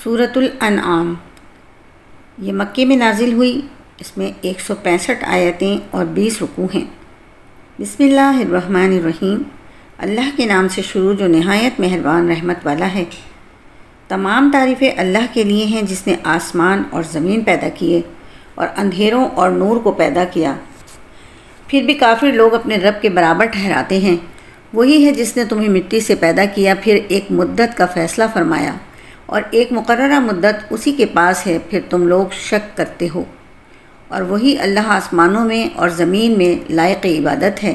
سورۃ الانعام یہ مکے میں نازل ہوئی۔ اس میں 165 آیتیں اور 20 رکوع ہیں۔ بسم اللہ الرحمن الرحیم۔ اللہ کے نام سے شروع جو نہایت مہربان رحمت والا ہے۔ تمام تعریفیں اللہ کے لیے ہیں جس نے آسمان اور زمین پیدا کیے اور اندھیروں اور نور کو پیدا کیا۔ پھر بھی کافر لوگ اپنے رب کے برابر ٹھہراتے ہیں۔ وہی ہے جس نے تمہیں مٹی سے پیدا کیا، پھر ایک مدت کا فیصلہ فرمایا اور ایک مقررہ مدت اسی کے پاس ہے، پھر تم لوگ شک کرتے ہو۔ اور وہی اللہ آسمانوں میں اور زمین میں لائق عبادت ہے۔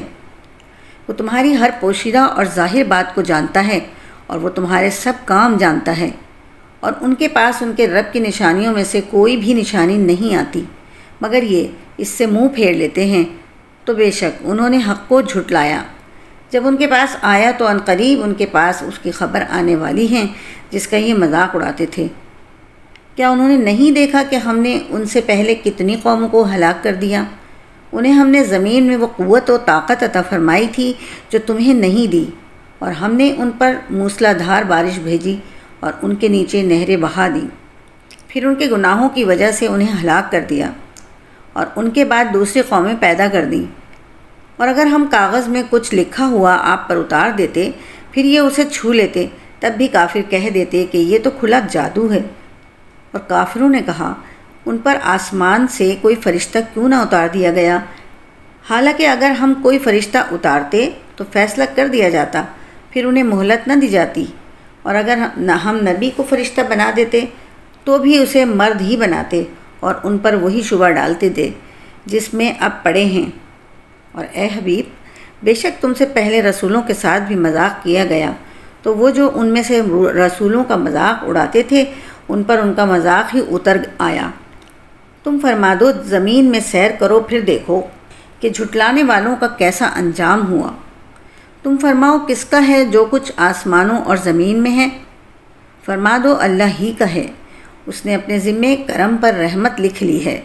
وہ تمہاری ہر پوشیدہ اور ظاہر بات کو جانتا ہے اور وہ تمہارے سب کام جانتا ہے، اور ان کے پاس ان کے رب کی نشانیوں میں سے کوئی بھی نشانی نہیں آتی مگر یہ اس سے منہ پھیر لیتے ہیں، تو بے شک انہوں نے حق کو جھٹلایا۔ جب ان کے پاس آیا تو عنقریب ان کے پاس اس کی خبر آنے والی ہے جس کا یہ مذاق اڑاتے تھے۔ کیا انہوں نے نہیں دیکھا کہ ہم نے ان سے پہلے کتنی قوموں کو ہلاک کر دیا؟ انہیں ہم نے زمین میں وہ قوت و طاقت عطا فرمائی تھی جو تمہیں نہیں دی، اور ہم نے ان پر موسلا دھار بارش بھیجی اور ان کے نیچے نہریں بہا دیں، پھر ان کے گناہوں کی وجہ سے انہیں ہلاک کر دیا، اور ان کے بعد دوسری قومیں پیدا کر دیں۔ اور اگر ہم کاغذ میں کچھ لکھا ہوا آپ پر اتار دیتے، پھر یہ اسے چھو لیتے، تب بھی کافر کہہ دیتے کہ یہ تو کھلا جادو ہے۔ اور کافروں نے کہا، ان پر آسمان سے کوئی فرشتہ کیوں نہ اتار دیا گیا؟ حالانکہ اگر ہم کوئی فرشتہ اتارتے تو فیصلہ کر دیا جاتا، پھر انہیں مہلت نہ دی جاتی۔ اور اگر ہم نبی کو فرشتہ بنا دیتے تو بھی اسے مرد ہی بناتے اور ان پر وہی شبہ ڈالتے تھے جس میں اب پڑے ہیں۔ اور اے حبیب، بے شک تم سے پہلے رسولوں کے ساتھ بھی مذاق کیا گیا، تو وہ جو ان میں سے رسولوں کا مذاق اڑاتے تھے ان پر ان کا مذاق ہی اتر آیا۔ تم فرما دو زمین میں سیر کرو، پھر دیکھو کہ جھٹلانے والوں کا کیسا انجام ہوا۔ تم فرماؤ کس کا ہے جو کچھ آسمانوں اور زمین میں ہے؟ فرما دو اللہ ہی کا ہے، اس نے اپنے ذمے کرم پر رحمت لکھ لی ہے۔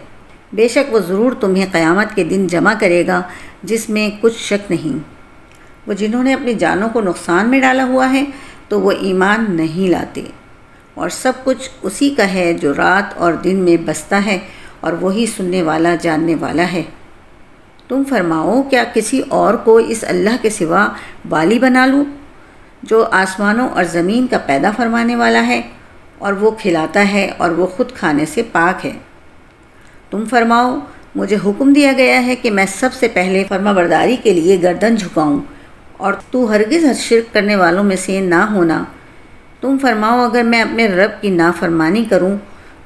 بے شک وہ ضرور تمہیں قیامت کے دن جمع کرے گا جس میں کچھ شک نہیں۔ وہ جنہوں نے اپنی جانوں کو نقصان میں ڈالا ہوا ہے تو وہ ایمان نہیں لاتے۔ اور سب کچھ اسی کا ہے جو رات اور دن میں بستا ہے، اور وہی سننے والا جاننے والا ہے۔ تم فرماؤ کیا کسی اور کو اس اللہ کے سوا والی بنا لوں جو آسمانوں اور زمین کا پیدا فرمانے والا ہے، اور وہ کھلاتا ہے اور وہ خود کھانے سے پاک ہے۔ تم فرماؤ مجھے حکم دیا گیا ہے کہ میں سب سے پہلے فرمانبرداری کے لیے گردن جھکاؤں، اور تو ہرگز شرک کرنے والوں میں سے نہ ہونا۔ تم فرماؤ اگر میں اپنے رب کی نافرمانی کروں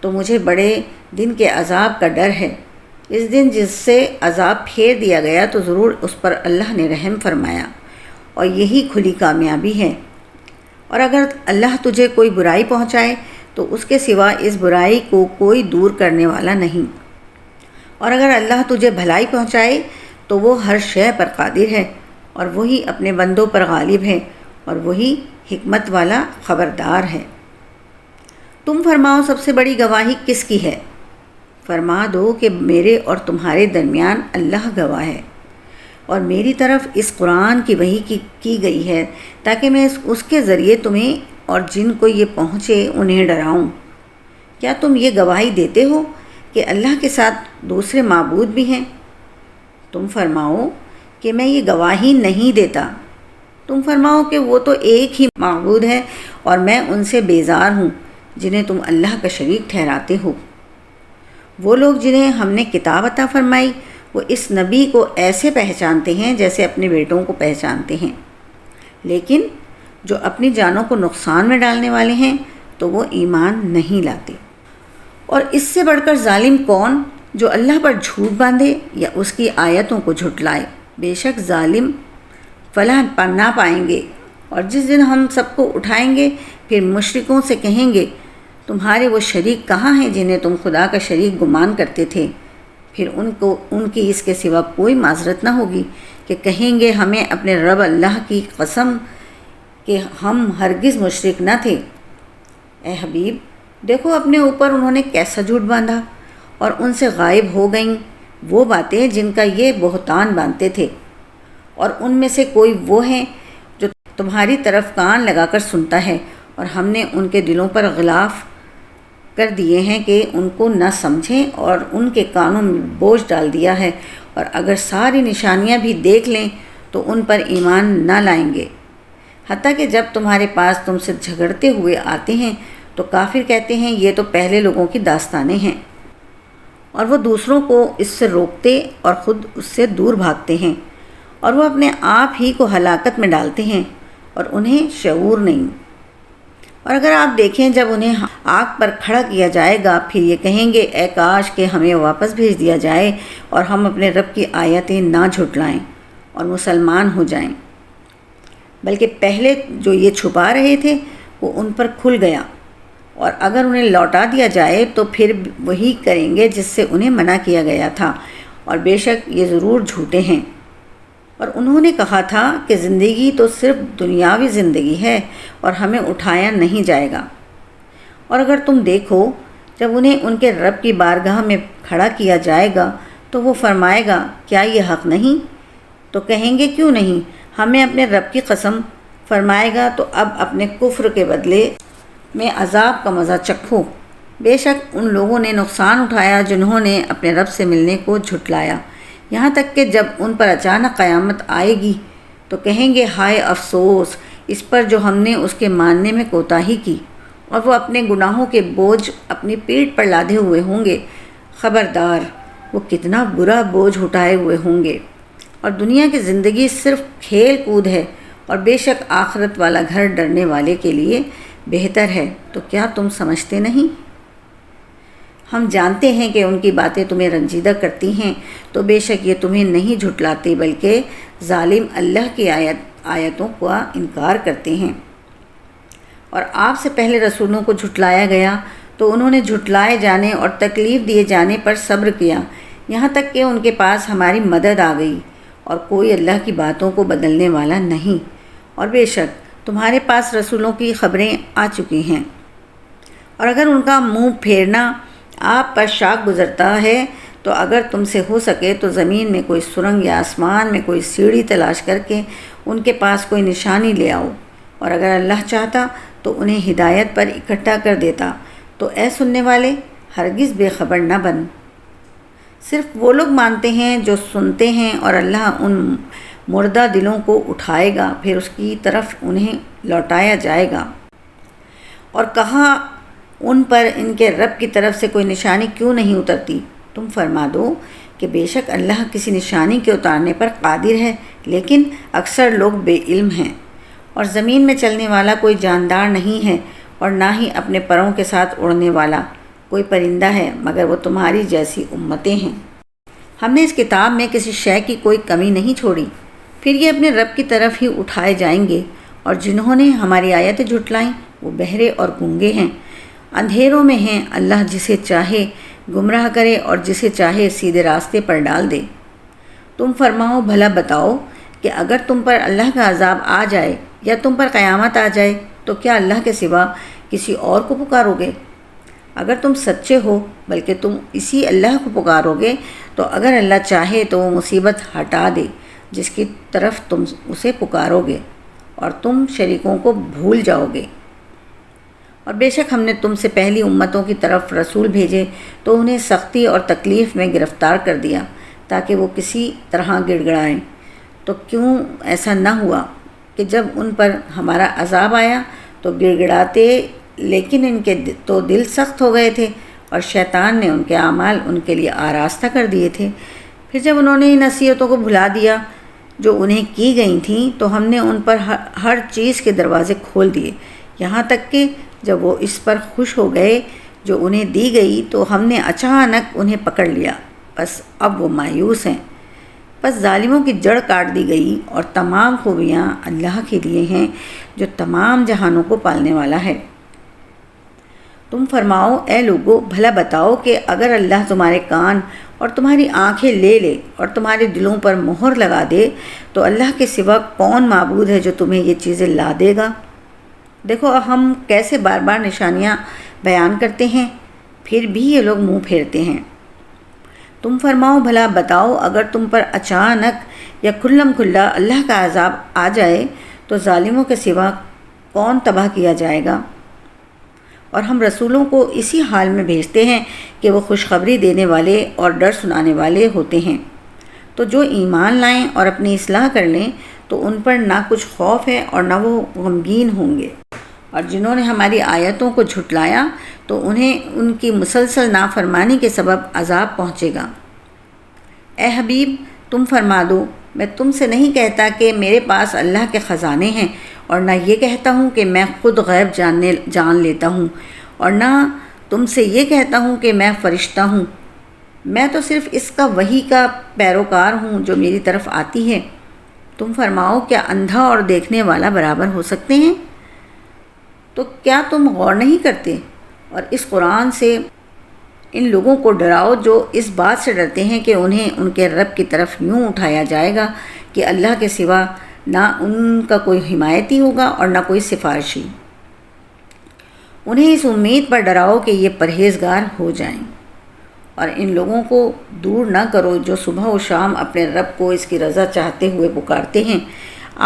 تو مجھے بڑے دن کے عذاب کا ڈر ہے۔ اس دن جس سے عذاب پھیر دیا گیا تو ضرور اس پر اللہ نے رحم فرمایا، اور یہی کھلی کامیابی ہے۔ اور اگر اللہ تجھے کوئی برائی پہنچائے تو اس کے سوا اس برائی کو کوئی دور کرنے والا نہیں، اور اگر اللہ تجھے بھلائی پہنچائے تو وہ ہر شے پر قادر ہے، اور وہی اپنے بندوں پر غالب ہے، اور وہی حکمت والا خبردار ہے۔ تم فرماؤ سب سے بڑی گواہی کس کی ہے؟ فرما دو کہ میرے اور تمہارے درمیان اللہ گواہ ہے، اور میری طرف اس قرآن کی وحی کی گئی ہے تاکہ میں اس کے ذریعے تمہیں اور جن کو یہ پہنچے انہیں ڈراؤں۔ کیا تم یہ گواہی دیتے ہو کہ اللہ کے ساتھ دوسرے معبود بھی ہیں؟ تم فرماؤ کہ میں یہ گواہی نہیں دیتا۔ تم فرماؤ کہ وہ تو ایک ہی معبود ہے اور میں ان سے بیزار ہوں جنہیں تم اللہ کا شریک ٹھہراتے ہو۔ وہ لوگ جنہیں ہم نے کتاب عطا فرمائی وہ اس نبی کو ایسے پہچانتے ہیں جیسے اپنے بیٹوں کو پہچانتے ہیں، لیکن جو اپنی جانوں کو نقصان میں ڈالنے والے ہیں تو وہ ایمان نہیں لاتے۔ اور اس سے بڑھ کر ظالم کون جو اللہ پر جھوٹ باندھے یا اس کی آیتوں کو جھٹلائے؟ بے شک ظالم فلاح نہ پائیں گے۔ اور جس دن ہم سب کو اٹھائیں گے پھر مشرکوں سے کہیں گے تمہارے وہ شریک کہاں ہیں جنہیں تم خدا کا شریک گمان کرتے تھے؟ پھر ان کی اس کے سوا کوئی معذرت نہ ہوگی کہ کہیں گے ہمیں اپنے رب اللہ کی قسم کہ ہم ہرگز مشرک نہ تھے۔ اے حبیب دیکھو اپنے اوپر انہوں نے کیسا جھوٹ باندھا، اور ان سے غائب ہو گئیں وہ باتیں جن کا یہ بہتان باندھتے تھے۔ اور ان میں سے کوئی وہ ہیں تمہاری طرف کان لگا کر سنتا ہے، اور ہم نے ان کے دلوں پر غلاف کر دیے ہیں کہ ان کو نہ سمجھیں اور ان کے کانوں میں بوجھ ڈال دیا ہے، اور اگر ساری نشانیاں بھی دیکھ لیں تو ان پر ایمان نہ لائیں گے۔ حتیٰ کہ جب تمہارے پاس تم سے جھگڑتے ہوئے آتے ہیں تو کافر کہتے ہیں یہ تو پہلے لوگوں کی داستانیں ہیں، اور وہ دوسروں کو اس سے روکتے اور خود اس سے دور بھاگتے ہیں، اور وہ اپنے آپ ہی کو ہلاکت میں ڈالتے ہیں اور انہیں شعور نہیں۔ اور اگر آپ دیکھیں جب انہیں آگ پر کھڑا کیا جائے گا پھر یہ کہیں گے اے کاش کہ ہمیں واپس بھیج دیا جائے اور ہم اپنے رب کی آیتیں نہ جھٹلائیں اور مسلمان ہو جائیں، بلکہ پہلے جو یہ چھپا رہے تھے وہ ان پر کھل گیا، اور اگر انہیں لوٹا دیا جائے تو پھر وہی کریں گے جس سے انہیں منع کیا گیا تھا، اور بے شک یہ ضرور جھوٹے ہیں۔ اور انہوں نے کہا تھا کہ زندگی تو صرف دنیاوی زندگی ہے اور ہمیں اٹھایا نہیں جائے گا۔ اور اگر تم دیکھو جب انہیں ان کے رب کی بارگاہ میں کھڑا کیا جائے گا تو وہ فرمائے گا کیا یہ حق نہیں؟ تو کہیں گے کیوں نہیں، ہمیں اپنے رب کی قسم۔ فرمائے گا تو اب اپنے کفر کے بدلے میں عذاب کا مزہ چکھو۔ بے شک ان لوگوں نے نقصان اٹھایا جنہوں نے اپنے رب سے ملنے کو جھٹلایا، یہاں تک کہ جب ان پر اچانک قیامت آئے گی تو کہیں گے ہائے افسوس اس پر جو ہم نے اس کے ماننے میں کوتاہی کی، اور وہ اپنے گناہوں کے بوجھ اپنی پیٹھ پر لادے ہوئے ہوں گے۔ خبردار وہ کتنا برا بوجھ اٹھائے ہوئے ہوں گے، اور دنیا کی زندگی صرف کھیل کود ہے، اور بے شک آخرت والا گھر ڈرنے والے کے لیے بہتر ہے۔ تو کیا تم سمجھتے نہیں؟ ہم جانتے ہیں کہ ان کی باتیں تمہیں رنجیدہ کرتی ہیں، تو بے شک یہ تمہیں نہیں جھٹلاتے بلکہ ظالم اللہ کی آیتوں کا انکار کرتے ہیں۔ اور آپ سے پہلے رسولوں کو جھٹلایا گیا تو انہوں نے جھٹلائے جانے اور تکلیف دیے جانے پر صبر کیا، یہاں تک کہ ان کے پاس ہماری مدد آ گئی، اور کوئی اللہ کی باتوں کو بدلنے والا نہیں۔ اور بے شک تمہارے پاس رسولوں کی خبریں آ چکی ہیں، اور اگر ان کا منہ پھیرنا آپ پر شاک گزرتا ہے تو اگر تم سے ہو سکے تو زمین میں کوئی سرنگ یا آسمان میں کوئی سیڑھی تلاش کر کے ان کے پاس کوئی نشانی لے آؤ، اور اگر اللہ چاہتا تو انہیں ہدایت پر اکٹھا کر دیتا۔ تو اے سننے والے ہرگز بے خبر نہ بن، صرف وہ لوگ مانتے ہیں جو سنتے ہیں، اور اللہ ان مردہ دلوں کو اٹھائے گا پھر اس کی طرف انہیں لوٹایا جائے گا۔ اور کہا ان پر ان کے رب کی طرف سے کوئی نشانی کیوں نہیں اترتی؟ تم فرما دو کہ بے شک اللہ کسی نشانی کے اتارنے پر قادر ہے، لیکن اکثر لوگ بے علم ہیں۔ اور زمین میں چلنے والا کوئی جاندار نہیں ہے، اور نہ ہی اپنے پروں کے ساتھ اڑنے والا کوئی پرندہ ہے، مگر وہ تمہاری جیسی امتیں ہیں۔ ہم نے اس کتاب میں کسی شے کی کوئی کمی نہیں چھوڑی، پھر یہ اپنے رب کی طرف ہی اٹھائے جائیں گے، اور جنہوں نے ہماری آیتیں جھٹلائیں وہ بہرے اور گونگے ہیں، اندھیروں میں ہیں۔ اللہ جسے چاہے گمراہ کرے اور جسے چاہے سیدھے راستے پر ڈال دے۔ تم فرماؤ بھلا بتاؤ کہ اگر تم پر اللہ کا عذاب آ جائے یا تم پر قیامت آ جائے تو کیا اللہ کے سوا کسی اور کو پکارو گے؟ اگر تم سچے ہو بلکہ تم اسی اللہ کو پکارو گے تو اگر اللہ چاہے تو وہ مصیبت ہٹا دے جس کی طرف تم اسے پکارو گے، اور تم شریکوں کو بھول جاؤ گے۔ اور بے شک ہم نے تم سے پہلی امتوں کی طرف رسول بھیجے تو انہیں سختی اور تکلیف میں گرفتار کر دیا تاکہ وہ کسی طرح گڑ گڑائیں۔ تو کیوں ایسا نہ ہوا کہ جب ان پر ہمارا عذاب آیا تو گڑ گڑاتے، لیکن ان کے تو دل سخت ہو گئے تھے، اور شیطان نے ان کے اعمال ان کے لیے آراستہ کر دیے تھے۔ پھر جب انہوں نے ان نصیحتوں کو بھلا دیا جو انہیں کی گئی تھیں تو ہم نے ان پر ہر چیز کے دروازے کھول دیے، یہاں تک کہ جب وہ اس پر خوش ہو گئے جو انہیں دی گئی تو ہم نے اچانک انہیں پکڑ لیا، بس اب وہ مایوس ہیں۔ بس ظالموں کی جڑ کاٹ دی گئی، اور تمام خوبیاں اللہ کے لیے ہیں جو تمام جہانوں کو پالنے والا ہے۔ تم فرماؤ اے لوگو بھلا بتاؤ کہ اگر اللہ تمہارے کان اور تمہاری آنکھیں لے لے اور تمہارے دلوں پر مہر لگا دے تو اللہ کے سوا کون معبود ہے جو تمہیں یہ چیزیں لا دے گا؟ دیکھو ہم کیسے بار بار نشانیاں بیان کرتے ہیں، پھر بھی یہ لوگ منہ پھیرتے ہیں۔ تم فرماؤ بھلا بتاؤ اگر تم پر اچانک یا کھلم کھلا اللہ کا عذاب آ جائے تو ظالموں کے سوا کون تباہ کیا جائے گا؟ اور ہم رسولوں کو اسی حال میں بھیجتے ہیں کہ وہ خوشخبری دینے والے اور ڈر سنانے والے ہوتے ہیں۔ تو جو ایمان لائیں اور اپنی اصلاح کر لیں تو ان پر نہ کچھ خوف ہے اور نہ وہ غمگین ہوں گے، اور جنہوں نے ہماری آیتوں کو جھٹلایا تو انہیں ان کی مسلسل نافرمانی کے سبب عذاب پہنچے گا۔ اے حبیب، تم فرما دو، میں تم سے نہیں کہتا کہ میرے پاس اللہ کے خزانے ہیں، اور نہ یہ کہتا ہوں کہ میں خود غیب جان لیتا ہوں، اور نہ تم سے یہ کہتا ہوں کہ میں فرشتہ ہوں۔ میں تو صرف اس کا وحی کا پیروکار ہوں جو میری طرف آتی ہے۔ تم فرماؤ، کیا اندھا اور دیکھنے والا برابر ہو سکتے ہیں؟ تو کیا تم غور نہیں کرتے؟ اور اس قرآن سے ان لوگوں کو ڈراؤ جو اس بات سے ڈرتے ہیں کہ انہیں ان کے رب کی طرف یوں اٹھایا جائے گا کہ اللہ کے سوا نہ ان کا کوئی حمایتی ہوگا اور نہ کوئی سفارشی۔ انہیں اس امید پر ڈراؤ کہ یہ پرہیزگار ہو جائیں، اور ان لوگوں کو دور نہ کرو جو صبح و شام اپنے رب کو اس کی رضا چاہتے ہوئے پکارتے ہیں۔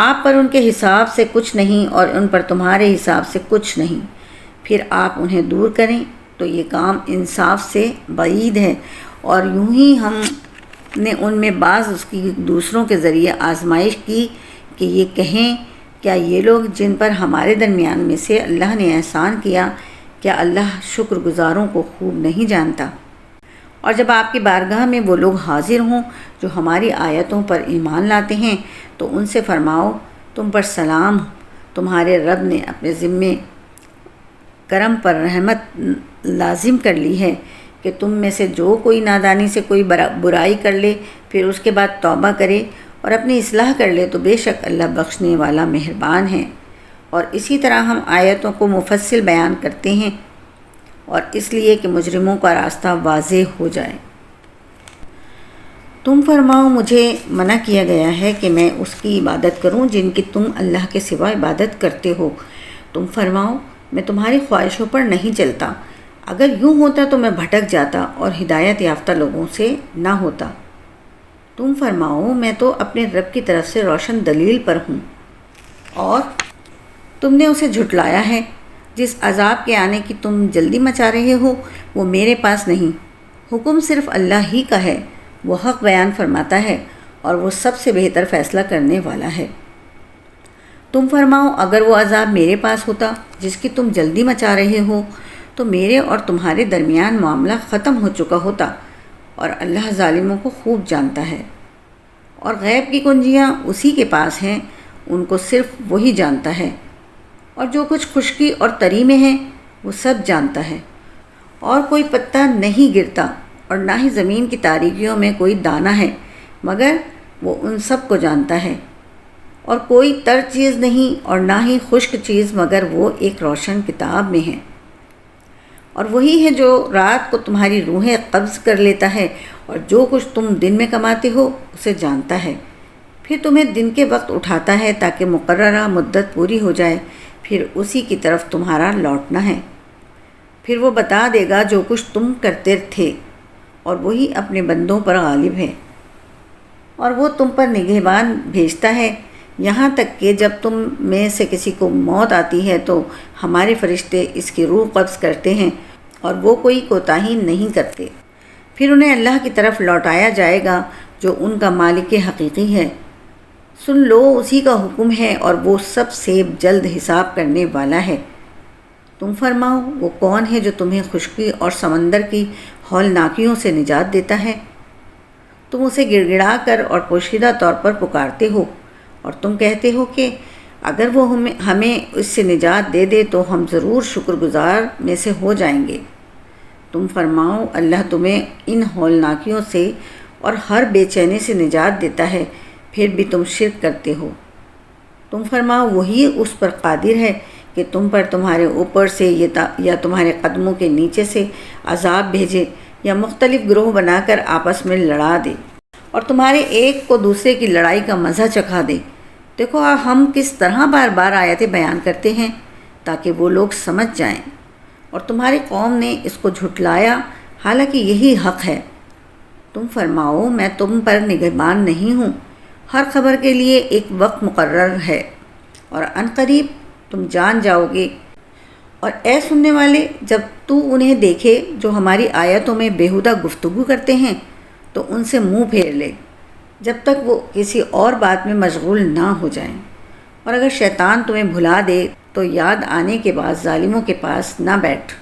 آپ پر ان کے حساب سے کچھ نہیں اور ان پر تمہارے حساب سے کچھ نہیں، پھر آپ انہیں دور کریں تو یہ کام انصاف سے بعید ہے۔ اور یوں ہی ہم نے ان میں بعض اس کی دوسروں کے ذریعے آزمائش کی کہ یہ کہیں، کیا یہ لوگ جن پر ہمارے درمیان میں سے اللہ نے احسان کیا، کیا اللہ شکر گزاروں کو خوب نہیں جانتا؟ اور جب آپ کی بارگاہ میں وہ لوگ حاضر ہوں جو ہماری آیتوں پر ایمان لاتے ہیں تو ان سے فرماؤ، تم پر سلام، تمہارے رب نے اپنے ذمے کرم پر رحمت لازم کر لی ہے کہ تم میں سے جو کوئی نادانی سے کوئی برائی کر لے پھر اس کے بعد توبہ کرے اور اپنی اصلاح کر لے تو بے شک اللہ بخشنے والا مہربان ہے۔ اور اسی طرح ہم آیتوں کو مفصل بیان کرتے ہیں، اور اس لیے کہ مجرموں کا راستہ واضح ہو جائے۔ تم فرماؤ، مجھے منع کیا گیا ہے کہ میں اس کی عبادت کروں جن کی تم اللہ کے سوا عبادت کرتے ہو۔ تم فرماؤ، میں تمہاری خواہشوں پر نہیں چلتا، اگر یوں ہوتا تو میں بھٹک جاتا اور ہدایت یافتہ لوگوں سے نہ ہوتا۔ تم فرماؤ، میں تو اپنے رب کی طرف سے روشن دلیل پر ہوں، اور تم نے اسے جھٹلایا ہے۔ جس عذاب کے آنے کی تم جلدی مچا رہے ہو وہ میرے پاس نہیں، حکم صرف اللہ ہی کا ہے، وہ حق بیان فرماتا ہے اور وہ سب سے بہتر فیصلہ کرنے والا ہے۔ تم فرماؤ، اگر وہ عذاب میرے پاس ہوتا جس کی تم جلدی مچا رہے ہو تو میرے اور تمہارے درمیان معاملہ ختم ہو چکا ہوتا، اور اللہ ظالموں کو خوب جانتا ہے۔ اور غیب کی کنجیاں اسی کے پاس ہیں، ان کو صرف وہی جانتا ہے، اور جو کچھ خشکی اور تری میں ہے وہ سب جانتا ہے، اور کوئی پتا نہیں گرتا اور نہ ہی زمین کی تاریکیوں میں کوئی دانہ ہے مگر وہ ان سب کو جانتا ہے۔ اور کوئی تر چیز نہیں اور نہ ہی خشک چیز مگر وہ ایک روشن کتاب میں ہے۔ اور وہی ہے جو رات کو تمہاری روحیں قبض کر لیتا ہے، اور جو کچھ تم دن میں کماتے ہو اسے جانتا ہے، پھر تمہیں دن کے وقت اٹھاتا ہے تاکہ مقررہ مدت پوری ہو جائے، پھر اسی کی طرف تمہارا لوٹنا ہے۔ پھر وہ بتا دے گا جو کچھ تم کرتے تھے، اور وہی اپنے بندوں پر غالب ہے، اور وہ تم پر نگہبان بھیجتا ہے، یہاں تک کہ جب تم میں سے کسی کو موت آتی ہے تو ہمارے فرشتے اس کی روح قبض کرتے ہیں اور وہ کوئی کوتاہی نہیں کرتے، پھر انہیں اللہ کی طرف لوٹایا جائے گا جو ان کا مالک حقیقی ہے۔ سن لو، اسی کا حکم ہے اور وہ سب سے جلد حساب کرنے والا ہے۔ تم فرماؤ، وہ کون ہے جو تمہیں خشکی اور سمندر کی ہولناکیوں سے نجات دیتا ہے؟ تم اسے گڑ گڑا کر اور پوشیدہ طور پر پکارتے ہو، اور تم کہتے ہو کہ اگر وہ ہمیں اس سے نجات دے دے تو ہم ضرور شکر گزار میں سے ہو جائیں گے۔ تم فرماؤ، اللہ تمہیں ان ہولناکیوں سے اور ہر بے چینی سے نجات دیتا ہے، پھر بھی تم شرک کرتے ہو۔ تم فرماؤ، وہی اس پر قادر ہے کہ تم پر تمہارے اوپر سے یا تمہارے قدموں کے نیچے سے عذاب بھیجے، یا مختلف گروہ بنا کر آپس میں لڑا دے، اور تمہارے ایک کو دوسرے کی لڑائی کا مزہ چکھا دے۔ دیکھو ہم کس طرح بار بار آیتیں بیان کرتے ہیں تاکہ وہ لوگ سمجھ جائیں، اور تمہاری قوم نے اس کو جھٹلایا حالانکہ یہی حق ہے۔ تم فرماؤ، میں تم پر نگہبان نہیں ہوں، ہر خبر کے لیے ایک وقت مقرر ہے، اور عنقریب تم جان جاؤ گے، اور اے سننے والے، جب تو انہیں دیکھے جو ہماری آیتوں میں بیہودہ گفتگو کرتے ہیں تو ان سے منہ پھیر لے جب تک وہ کسی اور بات میں مشغول نہ ہو جائیں، اور اگر شیطان تمہیں بھلا دے تو یاد آنے کے بعد ظالموں کے پاس نہ بیٹھ،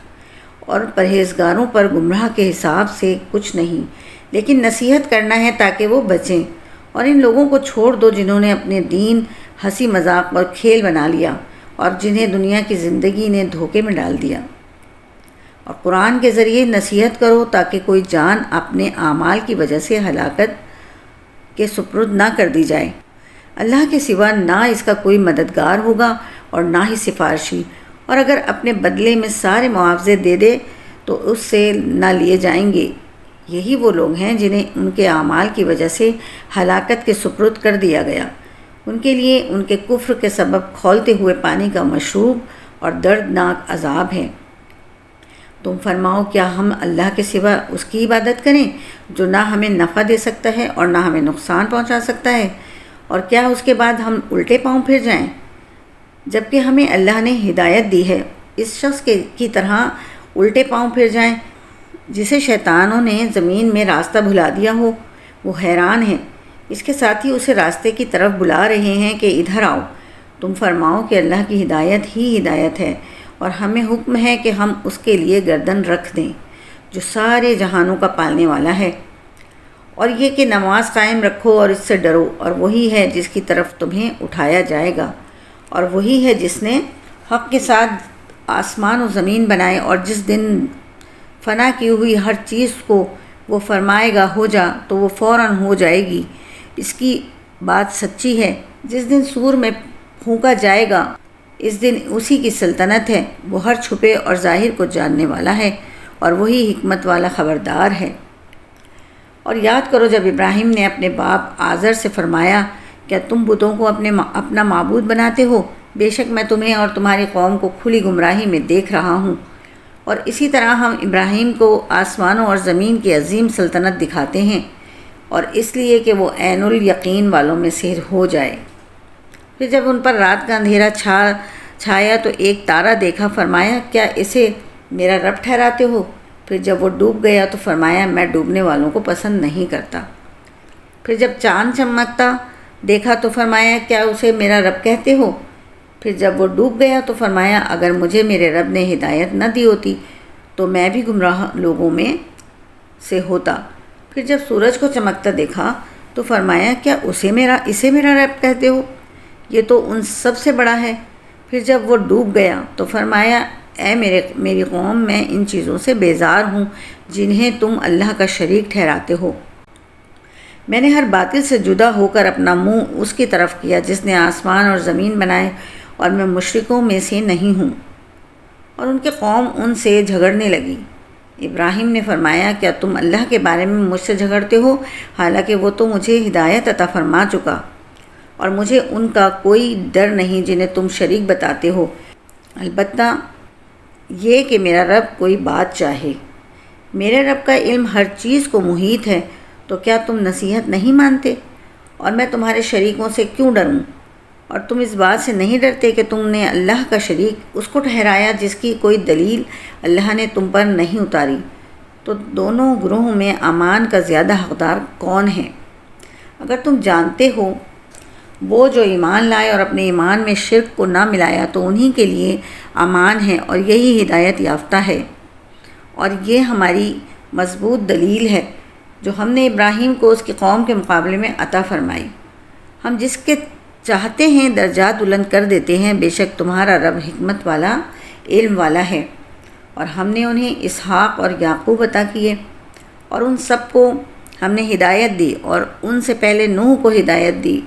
اور پرہیزگاروں پر گمراہ کے حساب سے کچھ نہیں، لیکن نصیحت کرنا ہے تاکہ وہ بچیں، اور ان لوگوں کو چھوڑ دو جنہوں نے اپنے دین ہنسی مذاق اور کھیل بنا لیا اور جنہیں دنیا کی زندگی نے دھوکے میں ڈال دیا۔ اور قرآن کے ذریعے نصیحت کرو تاکہ کوئی جان اپنے اعمال کی وجہ سے ہلاکت کے سپرد نہ کر دی جائے۔ اللہ کے سوا نہ اس کا کوئی مددگار ہوگا اور نہ ہی سفارشی، اور اگر اپنے بدلے میں سارے معاوضے دے دے تو اس سے نہ لیے جائیں گے۔ یہی وہ لوگ ہیں جنہیں ان کے اعمال کی وجہ سے ہلاکت کے سپرد کر دیا گیا۔ ان کے لیے ان کے کفر کے سبب کھولتے ہوئے پانی کا مشروب اور دردناک عذاب ہے۔ تم فرماؤ، کیا ہم اللہ کے سوا اس کی عبادت کریں جو نہ ہمیں نفع دے سکتا ہے اور نہ ہمیں نقصان پہنچا سکتا ہے، اور کیا اس کے بعد ہم الٹے پاؤں پھر جائیں؟ جبکہ ہمیں اللہ نے ہدایت دی ہے، اس شخص کی طرح الٹے پاؤں پھر جائیں جسے شیطانوں نے زمین میں راستہ بھلا دیا ہو۔ وہ حیران ہے، اس کے ساتھ ہی اسے راستے کی طرف بلا رہے ہیں کہ ادھر آؤ۔ تم فرماؤ کہ اللہ کی ہدایت ہی ہدایت ہے، اور ہمیں حکم ہے کہ ہم اس کے لیے گردن رکھ دیں جو سارے جہانوں کا پالنے والا ہے، اور یہ کہ نماز قائم رکھو اور اس سے ڈرو، اور وہی ہے جس کی طرف تمہیں اٹھایا جائے گا، اور وہی ہے جس نے حق کے ساتھ آسمان و زمین بنائے، اور جس دن فنا کی ہوئی ہر چیز کو وہ فرمائے گا ہو جا تو وہ فوراً ہو جائے گی۔ اس کی بات سچی ہے، جس دن سور میں پھونکا جائے گا اس دن اسی کی سلطنت ہے، وہ ہر چھپے اور ظاہر کو جاننے والا ہے، اور وہی حکمت والا خبردار ہے۔ اور یاد کرو جب ابراہیم نے اپنے باپ آزر سے فرمایا، کیا تم بتوں کو اپنا معبود بناتے ہو؟ بے شک میں تمہیں اور تمہاری قوم کو کھلی گمراہی میں دیکھ رہا ہوں۔ اور اسی طرح ہم ابراہیم کو آسمانوں اور زمین کی عظیم سلطنت دکھاتے ہیں، اور اس لیے کہ وہ عین الیقین والوں میں سے ہو جائے۔ پھر جب ان پر رات کا اندھیرا چھایا تو ایک تارا دیکھا، فرمایا کیا اسے میرا رب ٹھہراتے ہو؟ پھر جب وہ ڈوب گیا تو فرمایا میں ڈوبنے والوں کو پسند نہیں کرتا۔ پھر جب چاند چمکتا دیکھا تو فرمایا کیا اسے میرا رب کہتے ہو؟ پھر جب وہ ڈوب گیا تو فرمایا اگر مجھے میرے رب نے ہدایت نہ دی ہوتی تو میں بھی گمراہ لوگوں میں سے ہوتا۔ پھر جب سورج کو چمکتا دیکھا تو فرمایا کیا اسے میرا رب کہتے ہو؟ یہ تو ان سب سے بڑا ہے۔ پھر جب وہ ڈوب گیا تو فرمایا اے میری قوم، میں ان چیزوں سے بیزار ہوں جنہیں تم اللہ کا شریک ٹھہراتے ہو۔ میں نے ہر باطل سے جدا ہو کر اپنا منہ اس کی طرف کیا جس نے آسمان اور زمین بنائے، اور میں مشرکوں میں سے نہیں ہوں۔ اور ان کی قوم ان سے جھگڑنے لگی۔ ابراہیم نے فرمایا کیا تم اللہ کے بارے میں مجھ سے جھگڑتے ہو، حالانکہ وہ تو مجھے ہدایت عطا فرما چکا، اور مجھے ان کا کوئی ڈر نہیں جنہیں تم شریک بتاتے ہو، البتہ یہ کہ میرا رب کوئی بات چاہے۔ میرے رب کا علم ہر چیز کو محیط ہے، تو کیا تم نصیحت نہیں مانتے؟ اور میں تمہارے شریکوں سے کیوں ڈروں؟ اور تم اس بات سے نہیں ڈرتے کہ تم نے اللہ کا شریک اس کو ٹھہرایا جس کی کوئی دلیل اللہ نے تم پر نہیں اتاری؟ تو دونوں گروہوں میں امان کا زیادہ حقدار کون ہے؟ اگر تم جانتے ہو وہ جو ایمان لائے اور اپنے ایمان میں شرک کو نہ ملایا تو انہی کے لیے امان ہے، اور یہی ہدایت یافتہ ہے۔ اور یہ ہماری مضبوط دلیل ہے جو ہم نے ابراہیم کو اس کی قوم کے مقابلے میں عطا فرمائی۔ ہم جس کے چاہتے ہیں درجات بلند کر دیتے ہیں، بے شک تمہارا رب حکمت والا علم والا ہے۔ اور ہم نے انہیں اسحاق اور یعقوب عطا کیے، اور ان سب کو ہم نے ہدایت دی، اور ان سے پہلے نوح کو ہدایت دی،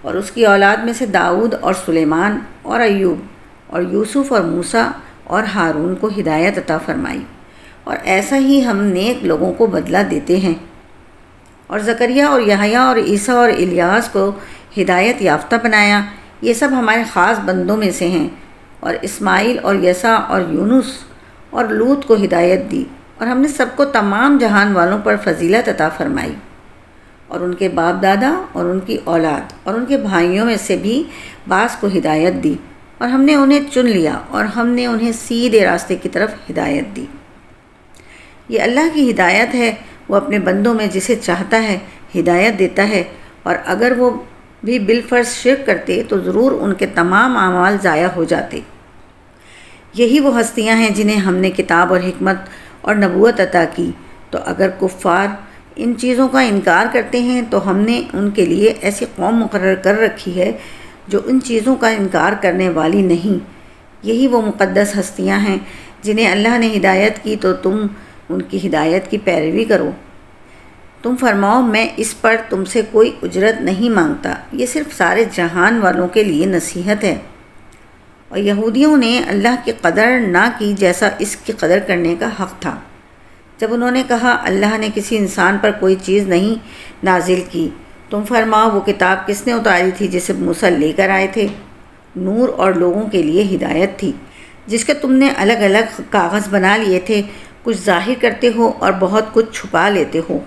اور اس کی اولاد میں سے داؤد اور سلیمان اور ایوب اور یوسف اور موسیٰ اور ہارون کو ہدایت عطا فرمائی، اور ایسا ہی ہم نیک لوگوں کو بدلہ دیتے ہیں۔ اور زکریا اور یحییٰ اور عیسیٰ اور الیاس کو ہدایت یافتہ بنایا، یہ سب ہمارے خاص بندوں میں سے ہیں۔ اور اسماعیل اور یسع اور یونس اور لوط کو ہدایت دی، اور ہم نے سب کو تمام جہان والوں پر فضیلت عطا فرمائی، اور ان کے باپ دادا اور ان کی اولاد اور ان کے بھائیوں میں سے بھی بعض کو ہدایت دی، اور ہم نے انہیں چن لیا اور ہم نے انہیں سیدھے راستے کی طرف ہدایت دی۔ یہ اللہ کی ہدایت ہے، وہ اپنے بندوں میں جسے چاہتا ہے ہدایت دیتا ہے، اور اگر وہ بھی بالفرض شرک کرتے تو ضرور ان کے تمام اعمال ضائع ہو جاتے۔ یہی وہ ہستیاں ہیں جنہیں ہم نے کتاب اور حکمت اور نبوت عطا کی، تو اگر کفار ان چیزوں کا انکار کرتے ہیں تو ہم نے ان کے لیے ایسی قوم مقرر کر رکھی ہے جو ان چیزوں کا انکار کرنے والی نہیں۔ یہی وہ مقدس ہستیاں ہیں جنہیں اللہ نے ہدایت کی، تو تم ان کی ہدایت کی پیروی کرو۔ تم فرماؤ میں اس پر تم سے کوئی اجرت نہیں مانگتا، یہ صرف سارے جہان والوں کے لیے نصیحت ہے۔ اور یہودیوں نے اللہ کی قدر نہ کی جیسا اس کی قدر کرنے کا حق تھا۔ جب انہوں نے کہا اللہ نے کسی انسان پر کوئی چیز نہیں نازل کی، تم فرماؤ وہ کتاب کس نے اتاری تھی جسے موسیٰ لے کر آئے تھے؟ نور اور لوگوں کے لیے ہدایت تھی، جس کے تم نے الگ الگ کاغذ بنا لیے تھے، کچھ ظاہر کرتے ہو اور بہت کچھ چھپا لیتے ہو،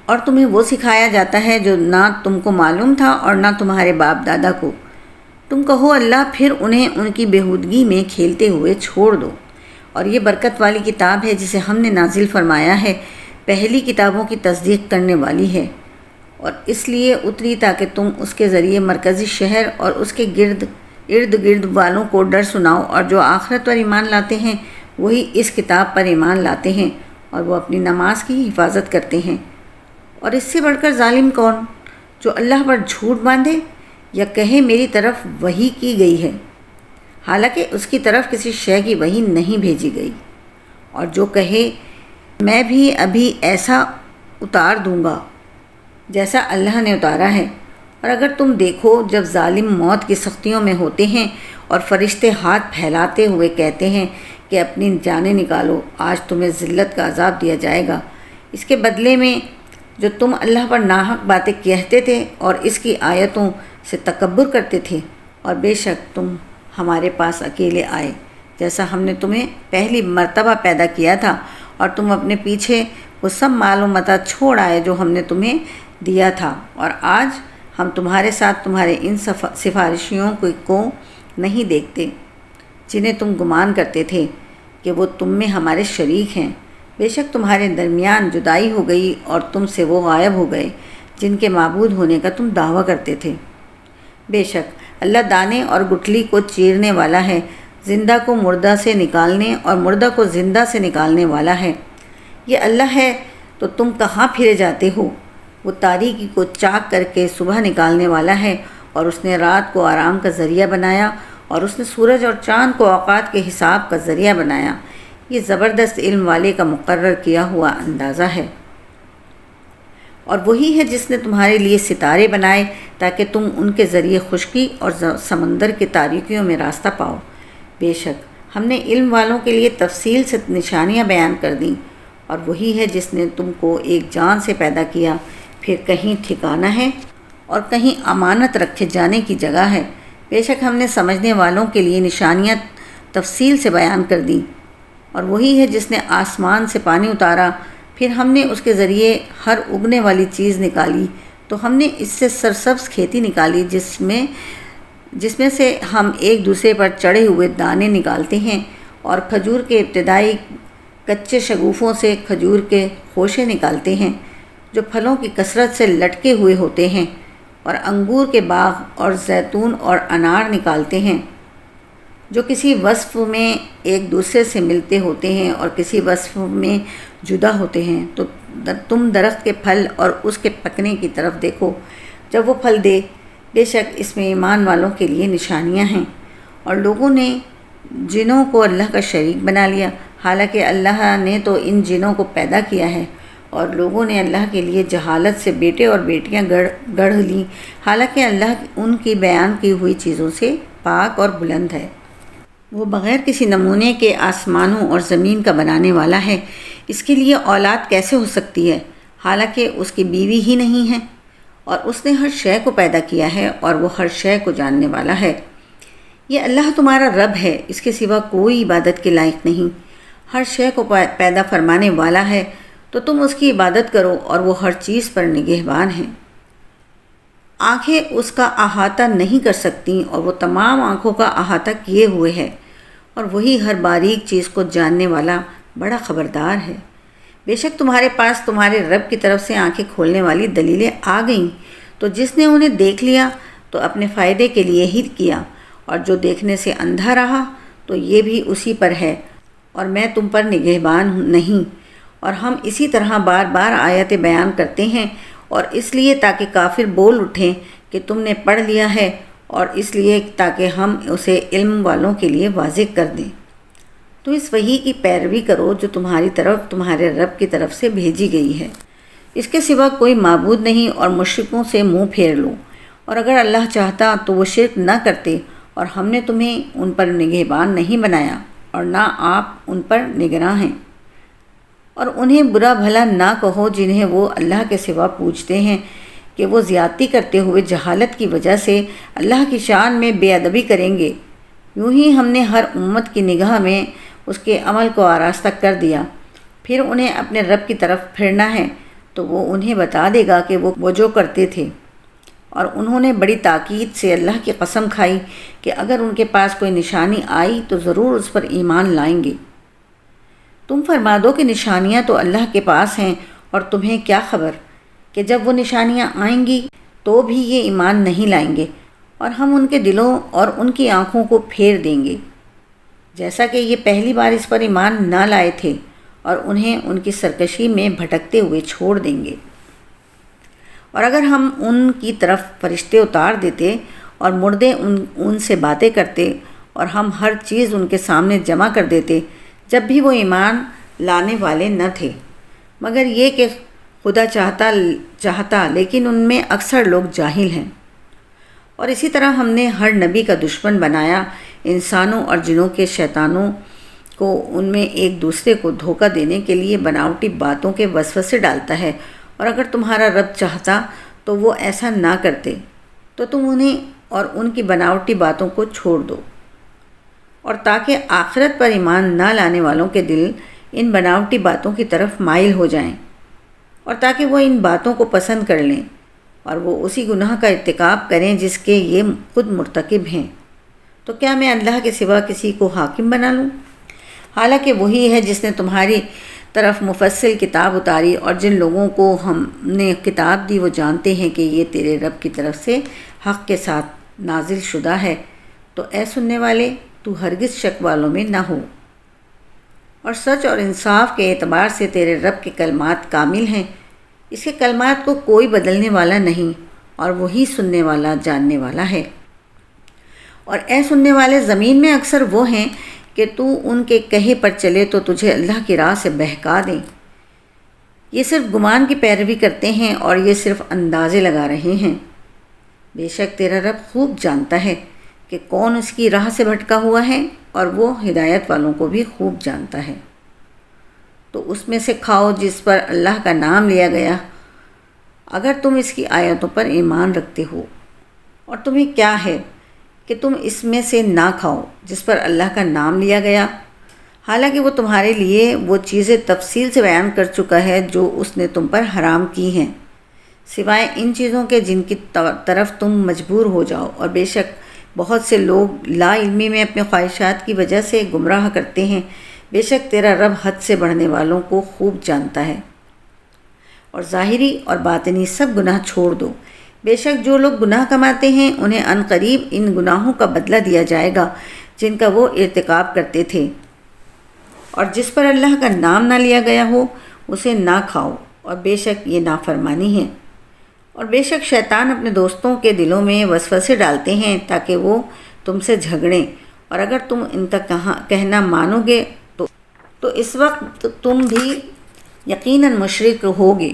اور تمہیں وہ سکھایا جاتا ہے جو نہ تم کو معلوم تھا اور نہ تمہارے باپ دادا کو۔ تم کہو اللہ، پھر انہیں ان کی بےہودگی میں کھیلتے ہوئے چھوڑ دو۔ اور یہ برکت والی کتاب ہے جسے ہم نے نازل فرمایا ہے، پہلی کتابوں کی تصدیق کرنے والی ہے، اور اس لیے اتری تاکہ تم اس کے ذریعے مرکزی شہر اور اس کے ارد گرد والوں کو ڈر سناؤ، اور جو آخرت پر ایمان لاتے ہیں وہی اس کتاب پر ایمان لاتے ہیں اور وہ اپنی نماز کی حفاظت کرتے ہیں۔ اور اس سے بڑھ کر ظالم کون، جو اللہ پر جھوٹ باندھے یا کہے میری طرف وحی کی گئی ہے، حالانکہ اس کی طرف کسی شے کی وحی نہیں بھیجی گئی، اور جو کہے میں بھی ابھی ایسا اتار دوں گا جیسا اللہ نے اتارا ہے۔ اور اگر تم دیکھو جب ظالم موت کی سختیوں میں ہوتے ہیں اور فرشتے ہاتھ پھیلاتے ہوئے کہتے ہیں کہ اپنی جانیں نکالو، آج تمہیں ذلت کا عذاب دیا جائے گا، اس کے بدلے میں جو تم اللہ پر ناحق باتیں کہتے تھے اور اس کی آیتوں سے تکبر کرتے تھے، اور بے شک تم ہمارے پاس اکیلے آئے جیسا ہم نے تمہیں پہلی مرتبہ پیدا کیا تھا، اور تم اپنے پیچھے وہ سب مال و متاع چھوڑ آئے جو ہم نے تمہیں دیا تھا، اور آج ہم تمہارے ساتھ تمہارے ان سفارشیوں کو نہیں دیکھتے جنہیں تم گمان کرتے تھے کہ وہ تم میں ہمارے شریک ہیں۔ بے شک تمہارے درمیان جدائی ہو گئی اور تم سے وہ غائب ہو گئے جن کے معبود ہونے کا تم دعویٰ کرتے تھے۔ بے شک اللہ دانے اور گٹھلی کو چیرنے والا ہے، زندہ کو مردہ سے نکالنے اور مردہ کو زندہ سے نکالنے والا ہے۔ یہ اللہ ہے تو تم کہاں پھرے جاتے ہو؟ وہ تاریکی کو چاک کر کے صبح نکالنے والا ہے، اور اس نے رات کو آرام کا ذریعہ بنایا، اور اس نے سورج اور چاند کو اوقات کے حساب کا ذریعہ بنایا۔ یہ زبردست علم والے کا مقرر کیا ہوا اندازہ ہے۔ اور وہی ہے جس نے تمہارے لیے ستارے بنائے تاکہ تم ان کے ذریعے خشکی اور سمندر کی تاریکیوں میں راستہ پاؤ۔ بے شک ہم نے علم والوں کے لیے تفصیل سے نشانیاں بیان کر دیں، اور وہی ہے جس نے تم کو ایک جان سے پیدا کیا، پھر کہیں ٹھکانہ ہے اور کہیں امانت رکھے جانے کی جگہ ہے۔ بے شک ہم نے سمجھنے والوں کے لیے نشانیاں تفصیل سے بیان کر دیں، اور وہی ہے جس نے آسمان سے پانی اتارا، پھر ہم نے اس کے ذریعے ہر اگنے والی چیز نکالی، تو ہم نے اس سے سرسبز کھیتی نکالی جس میں سے ہم ایک دوسرے پر چڑھے ہوئے دانے نکالتے ہیں، اور کھجور کے ابتدائی کچے شگوفوں سے کھجور کے خوشے نکالتے ہیں جو پھلوں کی کثرت سے لٹکے ہوئے ہوتے ہیں، اور انگور کے باغ اور زیتون اور انار نکالتے ہیں جو کسی وصف میں ایک دوسرے سے ملتے ہوتے ہیں اور کسی وصف میں جدا ہوتے ہیں۔ تو تم درخت کے پھل اور اس کے پکنے کی طرف دیکھو جب وہ پھل دے، بے شک اس میں ایمان والوں کے لیے نشانیاں ہیں۔ اور لوگوں نے جنوں کو اللہ کا شریک بنا لیا، حالانکہ اللہ نے تو ان جنوں کو پیدا کیا ہے، اور لوگوں نے اللہ کے لیے جہالت سے بیٹے اور بیٹیاں گڑھ لیں، حالانکہ اللہ ان کی بیان کی ہوئی چیزوں سے پاک اور بلند ہے۔ وہ بغیر کسی نمونے کے آسمانوں اور زمین کا بنانے والا ہے، اس کے لیے اولاد کیسے ہو سکتی ہے حالانکہ اس کی بیوی ہی نہیں ہے؟ اور اس نے ہر شے کو پیدا کیا ہے اور وہ ہر شے کو جاننے والا ہے۔ یہ اللہ تمہارا رب ہے، اس کے سوا کوئی عبادت کے لائق نہیں، ہر شے کو پیدا فرمانے والا ہے، تو تم اس کی عبادت کرو، اور وہ ہر چیز پر نگہبان ہے۔ آنکھیں اس کا احاطہ نہیں کر سکتیں اور وہ تمام آنکھوں کا احاطہ کیے ہوئے ہے، اور وہی ہر باریک چیز کو جاننے والا بڑا خبردار ہے۔ بے شک تمہارے پاس تمہارے رب کی طرف سے آنکھیں کھولنے والی دلیلیں آ گئیں، تو جس نے انہیں دیکھ لیا تو اپنے فائدے کے لیے ہی کیا، اور جو دیکھنے سے اندھا رہا تو یہ بھی اسی پر ہے، اور میں تم پر نگہبان نہیں۔ اور ہم اسی طرح بار بار آیتیں بیان کرتے ہیں، اور اس لیے تاکہ کافر بول اٹھیں کہ تم نے پڑھ لیا ہے، اور اس لیے تاکہ ہم اسے علم والوں کے لیے واضح کر دیں۔ تو اس وحی کی پیروی کرو جو تمہاری طرف تمہارے رب کی طرف سے بھیجی گئی ہے، اس کے سوا کوئی معبود نہیں، اور مشرکوں سے منہ پھیر لو۔ اور اگر اللہ چاہتا تو وہ شرک نہ کرتے، اور ہم نے تمہیں ان پر نگہبان نہیں بنایا، اور نہ آپ ان پر نگراں ہیں۔ اور انہیں برا بھلا نہ کہو جنہیں وہ اللہ کے سوا پوجتے ہیں، کہ وہ زیادتی کرتے ہوئے جہالت کی وجہ سے اللہ کی شان میں بے ادبی کریں گے۔ یوں ہی ہم نے ہر امت کی نگاہ میں اس کے عمل کو آراستہ کر دیا، پھر انہیں اپنے رب کی طرف پھرنا ہے تو وہ انہیں بتا دے گا کہ وہ جو کرتے تھے۔ اور انہوں نے بڑی تاکید سے اللہ کی قسم کھائی کہ اگر ان کے پاس کوئی نشانی آئی تو ضرور اس پر ایمان لائیں گے۔ تم فرما دو کہ نشانیاں تو اللہ کے پاس ہیں، اور تمہیں کیا خبر کہ جب وہ نشانیاں آئیں گی تو بھی یہ ایمان نہیں لائیں گے، اور ہم ان کے دلوں اور ان کی آنکھوں کو پھیر دیں گے، جیسا کہ یہ پہلی بار اس پر ایمان نہ لائے تھے، اور انہیں ان کی سرکشی میں بھٹکتے ہوئے چھوڑ دیں گے۔ اور اگر ہم ان کی طرف فرشتے اتار دیتے اور مردے ان سے باتیں کرتے، اور ہم ہر چیز ان کے سامنے جمع کر دیتے، جب بھی وہ ایمان لانے والے نہ تھے، مگر یہ کہ خدا چاہتا، لیکن ان میں اکثر لوگ جاہل ہیں۔ اور اسی طرح ہم نے ہر نبی کا دشمن بنایا انسانوں اور جنوں کے شیطانوں کو، ان میں ایک دوسرے کو دھوکہ دینے کے لیے بناوٹی باتوں کے وسوسے ڈالتا ہے، اور اگر تمہارا رب چاہتا تو وہ ایسا نہ کرتے، تو تم انہیں اور ان کی بناوٹی باتوں کو چھوڑ دو۔ اور تاکہ آخرت پر ایمان نہ لانے والوں کے دل ان بناوٹی باتوں کی طرف مائل ہو جائیں، اور تاکہ وہ ان باتوں کو پسند کر لیں، اور وہ اسی گناہ کا ارتکاب کریں جس کے یہ خود مرتکب ہیں، تو کیا میں اللہ کے سوا کسی کو حاکم بنا لوں؟ حالانکہ وہی ہے جس نے تمہاری طرف مفصل کتاب اتاری، اور جن لوگوں کو ہم نے کتاب دی وہ جانتے ہیں کہ یہ تیرے رب کی طرف سے حق کے ساتھ نازل شدہ ہے۔ تو اے سننے والے، تو ہرگز شک والوں میں نہ ہو، اور سچ اور انصاف کے اعتبار سے تیرے رب کے کلمات کامل ہیں، اس کے کلمات کو کوئی بدلنے والا نہیں، اور وہی سننے والا جاننے والا ہے۔ اور اے سننے والے، زمین میں اکثر وہ ہیں کہ تو ان کے کہے پر چلے تو تجھے اللہ کی راہ سے بہکا دیں۔ یہ صرف گمان کی پیروی کرتے ہیں، اور یہ صرف اندازے لگا رہے ہیں۔ بے شک تیرا رب خوب جانتا ہے کہ کون اس کی راہ سے بھٹکا ہوا ہے، اور وہ ہدایت والوں کو بھی خوب جانتا ہے۔ تو اس میں سے کھاؤ جس پر اللہ کا نام لیا گیا، اگر تم اس کی آیتوں پر ایمان رکھتے ہو، اور تمہیں کیا ہے کہ تم اس میں سے نہ کھاؤ جس پر اللہ کا نام لیا گیا، حالانکہ وہ تمہارے لیے وہ چیزیں تفصیل سے بیان کر چکا ہے جو اس نے تم پر حرام کی ہیں، سوائے ان چیزوں کے جن کی طرف تم مجبور ہو جاؤ۔ اور بے شک بہت سے لوگ لا علمی میں اپنے خواہشات کی وجہ سے گمراہ کرتے ہیں، بے شک تیرا رب حد سے بڑھنے والوں کو خوب جانتا ہے۔ اور ظاہری اور باطنی سب گناہ چھوڑ دو، بے شک جو لوگ گناہ کماتے ہیں انہیں عن قریب ان گناہوں کا بدلہ دیا جائے گا جن کا وہ ارتکاب کرتے تھے۔ اور جس پر اللہ کا نام نہ لیا گیا ہو اسے نہ کھاؤ، اور بے شک یہ نافرمانی ہے۔ اور بے شک شیطان اپنے دوستوں کے دلوں میں وسوسے ڈالتے ہیں تاکہ وہ تم سے جھگڑیں، اور اگر تم ان کا کہنا مانو گے تو اس وقت تم بھی یقیناً مشرک ہوگے۔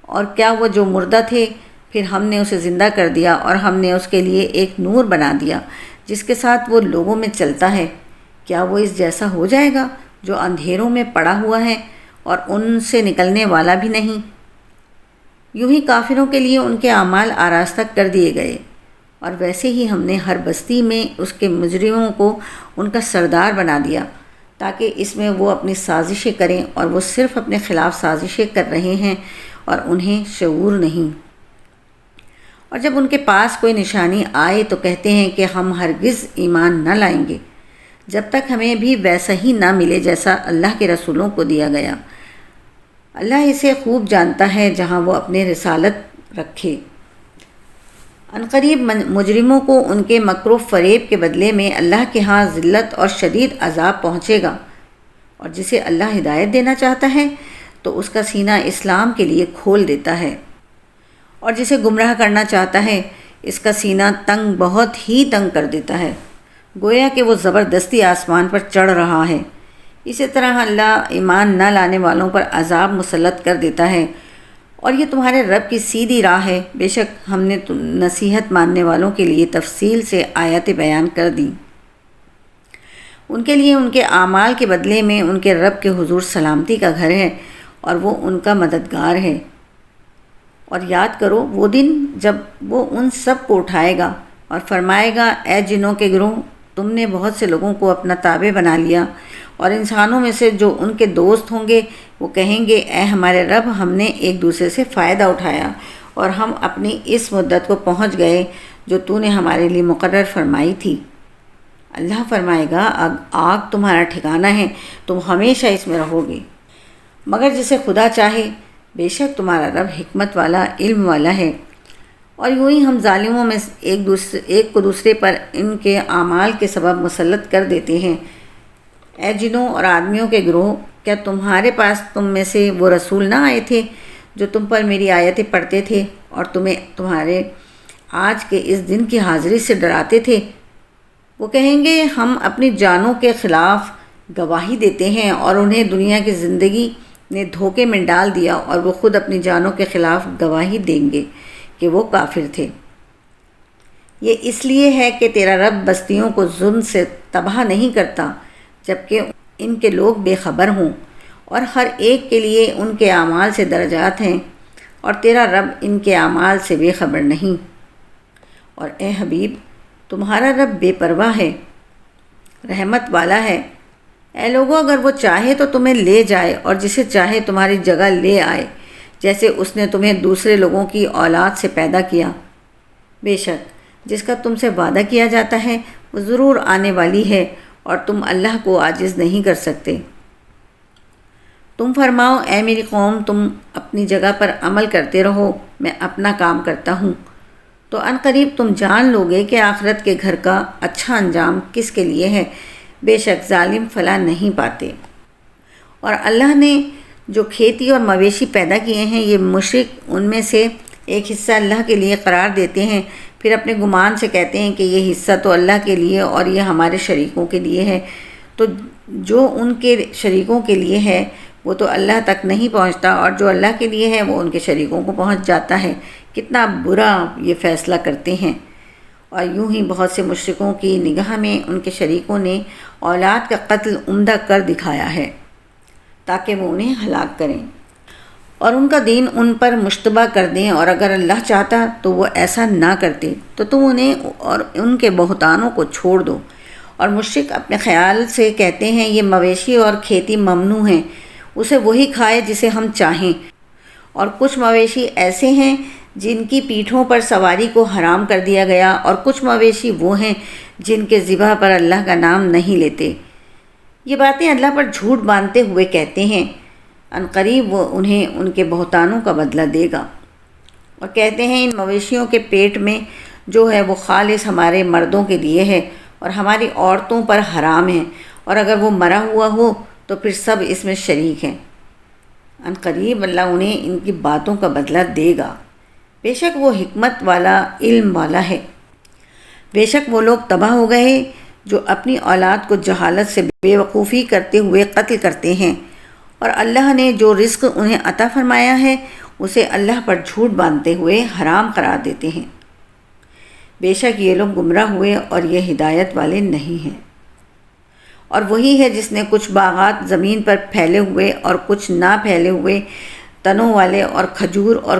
اور کیا وہ جو مردہ تھے پھر ہم نے اسے زندہ کر دیا، اور ہم نے اس کے لیے ایک نور بنا دیا جس کے ساتھ وہ لوگوں میں چلتا ہے، کیا وہ اس جیسا ہو جائے گا جو اندھیروں میں پڑا ہوا ہے اور ان سے نکلنے والا بھی نہیں؟ یوں ہی کافروں کے لیے ان کے اعمال آراستہ کر دیے گئے، اور ویسے ہی ہم نے ہر بستی میں اس کے مجرموں کو ان کا سردار بنا دیا تاکہ اس میں وہ اپنی سازشیں کریں، اور وہ صرف اپنے خلاف سازشیں کر رہے ہیں اور انہیں شعور نہیں۔ اور جب ان کے پاس کوئی نشانی آئے تو کہتے ہیں کہ ہم ہرگز ایمان نہ لائیں گے جب تک ہمیں بھی ویسا ہی نہ ملے جیسا اللہ کے رسولوں کو دیا گیا۔ اللہ اسے خوب جانتا ہے جہاں وہ اپنے رسالت رکھے۔ عنقریب مجرموں کو ان کے مکر و فریب کے بدلے میں اللہ کے ہاں ذلت اور شدید عذاب پہنچے گا، اور جسے اللہ ہدایت دینا چاہتا ہے تو اس کا سینہ اسلام کے لیے کھول دیتا ہے، اور جسے گمراہ کرنا چاہتا ہے اس کا سینہ تنگ، بہت ہی تنگ کر دیتا ہے، گویا کہ وہ زبردستی آسمان پر چڑھ رہا ہے۔ اسی طرح اللہ ایمان نہ لانے والوں پر عذاب مسلط کر دیتا ہے، اور یہ تمہارے رب کی سیدھی راہ ہے۔ بے شک ہم نے نصیحت ماننے والوں کے لیے تفصیل سے آیات بیان کر دیں۔ ان کے لیے ان کے اعمال کے بدلے میں ان کے رب کے حضور سلامتی کا گھر ہے، اور وہ ان کا مددگار ہے۔ اور یاد کرو وہ دن جب وہ ان سب کو اٹھائے گا اور فرمائے گا، اے جنوں کے گروہ، تم نے بہت سے لوگوں کو اپنا تابع بنا لیا، اور انسانوں میں سے جو ان کے دوست ہوں گے وہ کہیں گے، اے ہمارے رب، ہم نے ایک دوسرے سے فائدہ اٹھایا اور ہم اپنی اس مدت کو پہنچ گئے جو تو نے ہمارے لیے مقرر فرمائی تھی۔ اللہ فرمائے گا، آگ تمہارا ٹھکانہ ہے، تم ہمیشہ اس میں رہو گے، مگر جسے خدا چاہے، بے شک تمہارا رب حکمت والا، علم والا ہے۔ اور یوں ہی ہم ظالموں میں ایک کو دوسرے پر ان کے اعمال کے سبب مسلط کر دیتے ہیں۔ اے جنوں اور آدمیوں کے گروہ، کیا تمہارے پاس تم میں سے وہ رسول نہ آئے تھے جو تم پر میری آیتیں پڑھتے تھے اور تمہیں تمہارے آج کے اس دن کی حاضری سے ڈراتے تھے؟ وہ کہیں گے، ہم اپنی جانوں کے خلاف گواہی دیتے ہیں، اور انہیں دنیا کی زندگی نے دھوکے میں ڈال دیا، اور وہ خود اپنی جانوں کے خلاف گواہی دیں گے کہ وہ کافر تھے۔ یہ اس لیے ہے کہ تیرا رب بستیوں کو ظلم سے تباہ نہیں کرتا جبکہ ان کے لوگ بے خبر ہوں، اور ہر ایک کے لیے ان کے اعمال سے درجات ہیں، اور تیرا رب ان کے اعمال سے بے خبر نہیں۔ اور اے حبیب، تمہارا رب بے پرواہ ہے، رحمت والا ہے۔ اے لوگو، اگر وہ چاہے تو تمہیں لے جائے اور جسے چاہے تمہاری جگہ لے آئے، جیسے اس نے تمہیں دوسرے لوگوں کی اولاد سے پیدا کیا۔ بے شک جس کا تم سے وعدہ کیا جاتا ہے وہ ضرور آنے والی ہے، اور تم اللہ کو عاجز نہیں کر سکتے۔ تم فرماؤ، اے میری قوم، تم اپنی جگہ پر عمل کرتے رہو، میں اپنا کام کرتا ہوں، تو عنقریب تم جان لوگے کہ آخرت کے گھر کا اچھا انجام کس کے لیے ہے۔ بے شک ظالم فلاح نہیں پاتے۔ اور اللہ نے جو کھیتی اور مویشی پیدا کیے ہیں، یہ مشرک ان میں سے ایک حصہ اللہ کے لیے قرار دیتے ہیں، پھر اپنے گمان سے کہتے ہیں کہ یہ حصہ تو اللہ کے لیے اور یہ ہمارے شریکوں کے لیے ہے، تو جو ان کے شریکوں کے لیے ہے وہ تو اللہ تک نہیں پہنچتا، اور جو اللہ کے لیے ہے وہ ان کے شریکوں کو پہنچ جاتا ہے۔ کتنا برا یہ فیصلہ کرتے ہیں۔ اور یوں ہی بہت سے مشرکوں کی نگاہ میں ان کے شریکوں نے اولاد کا قتل عمدہ کر دکھایا ہے تاکہ وہ انہیں ہلاک کریں اور ان کا دین ان پر مشتبہ کر دیں، اور اگر اللہ چاہتا تو وہ ایسا نہ کرتے، تو تم انہیں اور ان کے بہتانوں کو چھوڑ دو۔ اور مشرک اپنے خیال سے کہتے ہیں، یہ مویشی اور کھیتی ممنوع ہیں، اسے وہی کھائے جسے ہم چاہیں، اور کچھ مویشی ایسے ہیں جن کی پیٹھوں پر سواری کو حرام کر دیا گیا، اور کچھ مویشی وہ ہیں جن کے ذبح پر اللہ کا نام نہیں لیتے۔ یہ باتیں اللہ پر جھوٹ باندھتے ہوئے کہتے ہیں، عنقریب وہ انہیں ان کے بہتانوں کا بدلہ دے گا۔ اور کہتے ہیں، ان مویشیوں کے پیٹ میں جو ہے وہ خالص ہمارے مردوں کے لیے ہے اور ہماری عورتوں پر حرام ہے، اور اگر وہ مرا ہوا ہو تو پھر سب اس میں شریک ہیں۔ عنقریب اللہ انہیں ان کی باتوں کا بدلہ دے گا، بے شک وہ حکمت والا، علم والا ہے۔ بے شک وہ لوگ تباہ ہو گئے جو اپنی اولاد کو جہالت سے بے وقوفی کرتے ہوئے قتل کرتے ہیں، اور اللہ نے جو رزق انہیں عطا فرمایا ہے اسے اللہ پر جھوٹ باندھتے ہوئے حرام قرار دیتے ہیں۔ بے شک یہ لوگ گمراہ ہوئے اور یہ ہدایت والے نہیں ہیں۔ اور وہی ہے جس نے کچھ باغات زمین پر پھیلے ہوئے اور کچھ نہ پھیلے ہوئے تنوں والے اور کھجور اور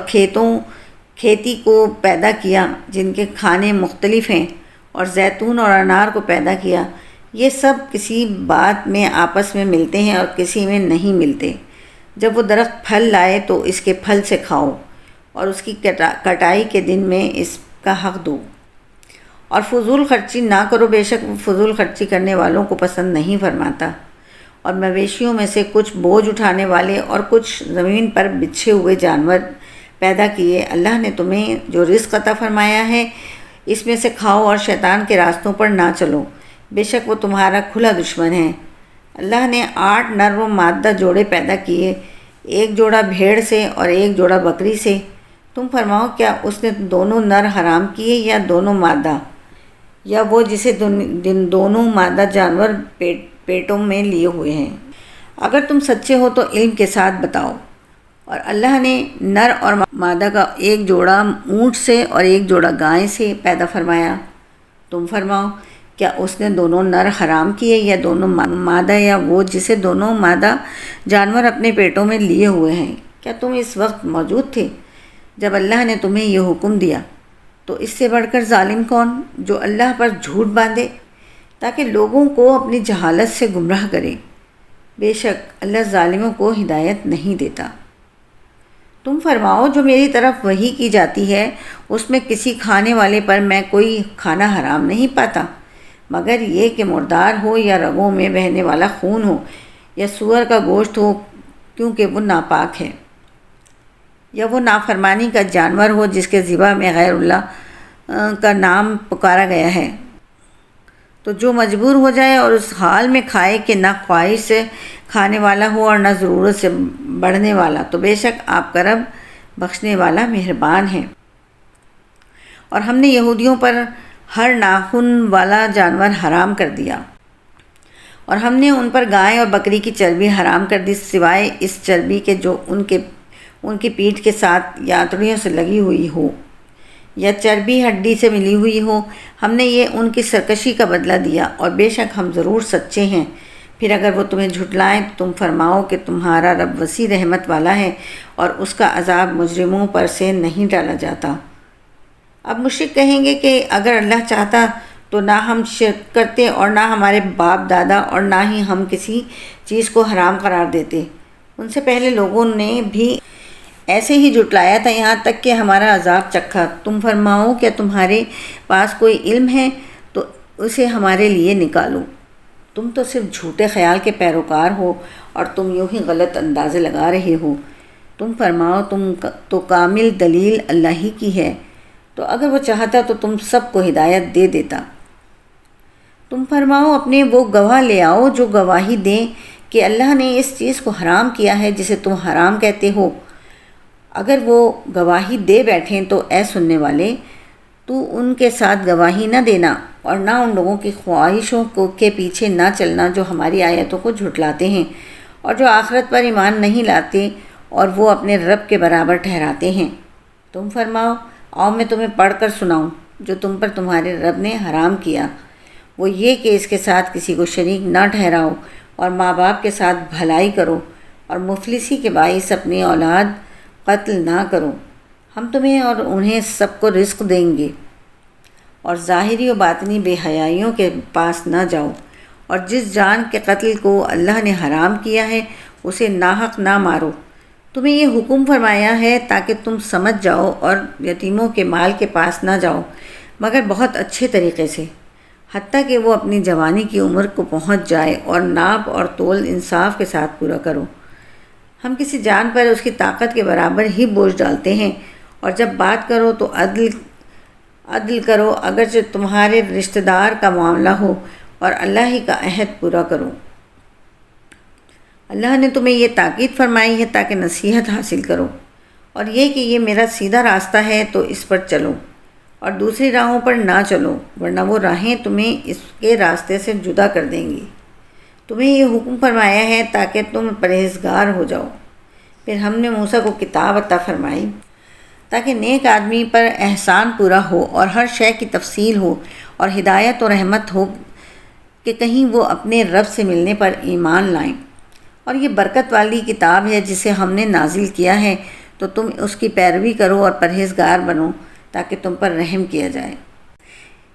کھیتی کو پیدا کیا جن کے کھانے مختلف ہیں، اور زیتون اور انار کو پیدا کیا۔ یہ سب کسی بات میں آپس میں ملتے ہیں اور کسی میں نہیں ملتے۔ جب وہ درخت پھل لائے تو اس کے پھل سے کھاؤ، اور اس کی کٹائی کے دن میں اس کا حق دو، اور فضول خرچی نہ کرو، بے شک وہ فضول خرچی کرنے والوں کو پسند نہیں فرماتا۔ اور مویشیوں میں سے کچھ بوجھ اٹھانے والے اور کچھ زمین پر بچھے ہوئے جانور پیدا کیے۔ اللہ نے تمہیں جو رزق عطا فرمایا ہے اس میں سے کھاؤ اور شیطان کے راستوں پر نہ چلو، بے شک وہ تمہارا کھلا دشمن ہے۔ اللہ نے 8 نر و مادہ جوڑے پیدا کیے، ایک جوڑا بھیڑ سے اور ایک جوڑا بکری سے۔ تم فرماؤ کیا اس نے دونوں نر حرام کیے یا دونوں مادہ، یا وہ جسے دونوں مادہ جانور پیٹوں میں لیے ہوئے ہیں؟ اگر تم سچے ہو تو علم کے ساتھ بتاؤ۔ اور اللہ نے نر اور مادہ کا ایک جوڑا اونٹ سے اور ایک جوڑا گائے سے پیدا فرمایا۔ تم فرماؤ کیا اس نے دونوں نر حرام کیے یا دونوں مادہ، یا وہ جسے دونوں مادہ جانور اپنے پیٹوں میں لیے ہوئے ہیں؟ کیا تم اس وقت موجود تھے جب اللہ نے تمہیں یہ حکم دیا؟ تو اس سے بڑھ کر ظالم کون جو اللہ پر جھوٹ باندھے تاکہ لوگوں کو اپنی جہالت سے گمراہ کرے؟ بے شک اللہ ظالموں کو ہدایت نہیں دیتا۔ تم فرماؤ جو میری طرف وحی کی جاتی ہے اس میں کسی کھانے والے پر میں کوئی کھانا حرام نہیں پاتا، مگر یہ کہ مردار ہو یا رگوں میں بہنے والا خون ہو یا سور کا گوشت ہو، کیونکہ وہ ناپاک ہے، یا وہ نافرمانی کا جانور ہو جس کے ذبح میں غیر اللہ کا نام پکارا گیا ہے۔ تو جو مجبور ہو جائے اور اس حال میں کھائے کہ نہ خواہش سے کھانے والا ہو اور نہ ضرورت سے بڑھنے والا، تو بے شک آپ کرم بخشنے والا مہربان ہیں۔ اور ہم نے یہودیوں پر ہر ناخن والا جانور حرام کر دیا، اور ہم نے ان پر گائے اور بکری کی چربی حرام کر دی، سوائے اس چربی کے جو ان کی پیٹھ کے ساتھ یاتڑیوں سے لگی ہوئی ہو یا چربی ہڈی سے ملی ہوئی ہو۔ ہم نے یہ ان کی سرکشی کا بدلہ دیا، اور بے شک ہم ضرور سچے ہیں۔ پھر اگر وہ تمہیں جھٹلائیں تو تم فرماؤ کہ تمہارا رب وسیع رحمت والا ہے اور اس کا عذاب مجرموں پر سے نہیں ٹالا جاتا۔ اب مشرک کہیں گے کہ اگر اللہ چاہتا تو نہ ہم شرک کرتے اور نہ ہمارے باپ دادا اور نہ ہی ہم کسی چیز کو حرام قرار دیتے۔ ان سے پہلے لوگوں نے بھی ایسے ہی جھٹلایا تھا یہاں تک کہ ہمارا عذاب چکھا۔ تم فرماؤ کیا تمہارے پاس کوئی علم ہے تو اسے ہمارے لیے نکالو، تم تو صرف جھوٹے خیال کے پیروکار ہو اور تم یوں ہی غلط اندازے لگا رہے ہو۔ تم فرماؤ تم تو کامل دلیل اللہ ہی کی ہے، تو اگر وہ چاہتا تو تم سب کو ہدایت دے دیتا۔ تم فرماؤ اپنے وہ گواہ لے آؤ جو گواہی دیں کہ اللہ نے اس چیز کو حرام کیا ہے جسے تم حرام کہتے ہو۔ اگر وہ گواہی دے بیٹھیں تو اے سننے والے، تو ان کے ساتھ گواہی نہ دینا اور نہ ان لوگوں کی خواہشوں کے پیچھے نہ چلنا جو ہماری آیتوں کو جھٹلاتے ہیں اور جو آخرت پر ایمان نہیں لاتے اور وہ اپنے رب کے برابر ٹھہراتے ہیں۔ تم فرماؤ آؤ میں تمہیں پڑھ کر سناؤں جو تم پر تمہارے رب نے حرام کیا، وہ یہ کہ اس کے ساتھ کسی کو شریک نہ ٹھہراؤ اور ماں باپ کے ساتھ بھلائی کرو اور مفلسی کے باعث اپنی اولاد قتل نہ کرو۔ ہم تمہیں اور انہیں سب کو رزق دیں گے۔ اور ظاہری و باطنی بے حیائیوں کے پاس نہ جاؤ، اور جس جان کے قتل کو اللہ نے حرام کیا ہے اسے ناحق نہ مارو۔ تمہیں یہ حکم فرمایا ہے تاکہ تم سمجھ جاؤ اور یتیموں کے مال کے پاس نہ جاؤ مگر بہت اچھے طریقے سے، حتیٰ کہ وہ اپنی جوانی کی عمر کو پہنچ جائے، اور ناپ اور تول انصاف کے ساتھ پورا کرو۔ ہم کسی جان پر اس کی طاقت کے برابر ہی بوجھ ڈالتے ہیں، اور جب بات کرو تو عدل کرو، اگرچہ تمہارے رشتہ دار کا معاملہ ہو، اور اللہ ہی کا عہد پورا کرو۔ اللہ نے تمہیں یہ تاکید فرمائی ہے تاکہ نصیحت حاصل کرو، اور یہ کہ یہ میرا سیدھا راستہ ہے تو اس پر چلو، اور دوسری راہوں پر نہ چلو، ورنہ وہ راہیں تمہیں اس کے راستے سے جدا کر دیں گی۔ تمہیں یہ حکم فرمایا ہے تاکہ تم پرہیزگار ہو جاؤ۔ پھر ہم نے موسیٰ کو کتاب عطا فرمائی تاکہ نیک آدمی پر احسان پورا ہو اور ہر شے کی تفصیل ہو اور ہدایت و رحمت ہو کہ کہیں وہ اپنے رب سے ملنے پر ایمان لائیں۔ اور یہ برکت والی کتاب ہے جسے ہم نے نازل کیا ہے، تو تم اس کی پیروی کرو اور پرہیزگار بنو تاکہ تم پر رحم کیا جائے۔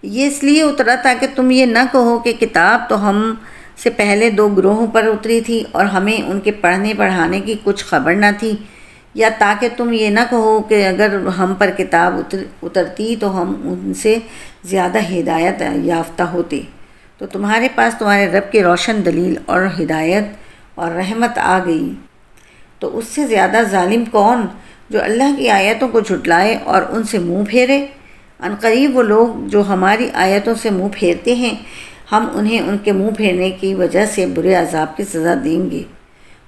یہ اس لیے اترا تاکہ تم یہ نہ کہو کہ کتاب تو ہم سے پہلے 2 گروہوں پر اتری تھی اور ہمیں ان کے پڑھنے پڑھانے کی کچھ خبر نہ تھی، یا تاکہ تم یہ نہ کہو کہ اگر ہم پر کتاب اترتی تو ہم ان سے زیادہ ہدایت یافتہ ہوتے۔ تو تمہارے پاس تمہارے رب کی روشن دلیل اور ہدایت اور رحمت آ گئی، تو اس سے زیادہ ظالم کون جو اللہ کی آیتوں کو جھٹلائے اور ان سے منہ پھیرے؟ عنقریب وہ لوگ جو ہماری آیتوں سے منہ پھیرتے ہیں، ہم انہیں ان کے منہ پھیرنے کی وجہ سے برے عذاب کی سزا دیں گے۔